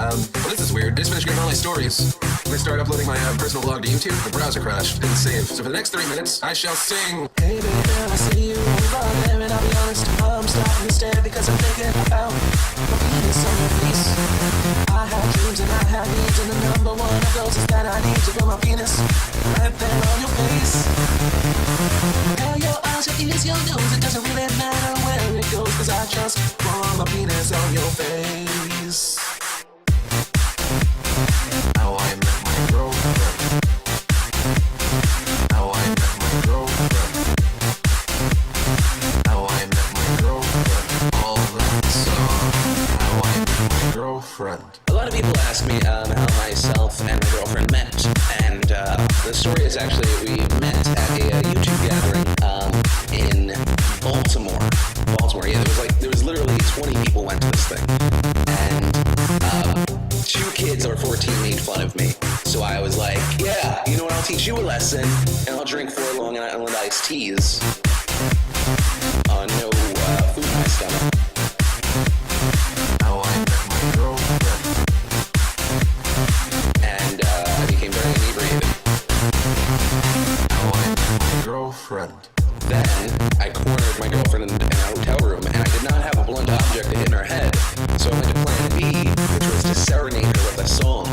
Well, this is weird. Just finished getting all my stories. When I started uploading my personal blog to YouTube, the browser crashed. Didn't save. So for the next 3 minutes, I shall sing. Hey baby girl, I see you over there, and I'll be honest, I'm starting to stare because I'm thinking about my penis on your face. I have dreams and I have needs, and the number one of those is that I need to put my penis right there on your face. Girl, your eyes, your ears, your nose, it doesn't really matter where it goes, cause I just want my penis on your face. How I met my girlfriend. How I met my girlfriend. How I met my girlfriend. All that song. How I met my girlfriend. A lot of people ask me how myself and my girlfriend met, and the story is actually we met at a YouTube gathering in Baltimore. Yeah, there was literally 20 people went to this thing, and 2 kids over 14 made fun of me. So I was like, yeah, you know what? I'll teach you a lesson, and I'll drink 4 Long Island iced teas. No food in my stomach. How I met my girlfriend. And I became very inebriated. How I met my girlfriend. Then I cornered my girlfriend in a hotel room, and I did not have a blunt object to hit in her head. So I went to plan B, which was to serenade her with a song,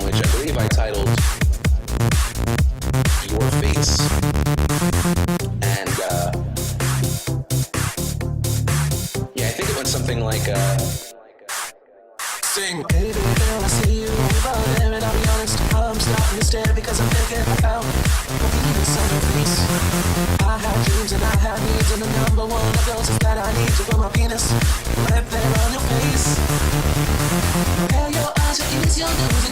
which I believe I titled Your Face. And yeah, I think it went something like Sing. Hey baby girl, I see you over there, and I'll be honest, I'm starting to stare because I'm thinking about my penis on your face. I have dreams and I have needs, and the number one of those is that I need to put my penis right there on your face. Girl, your eyes, your ears, your nose,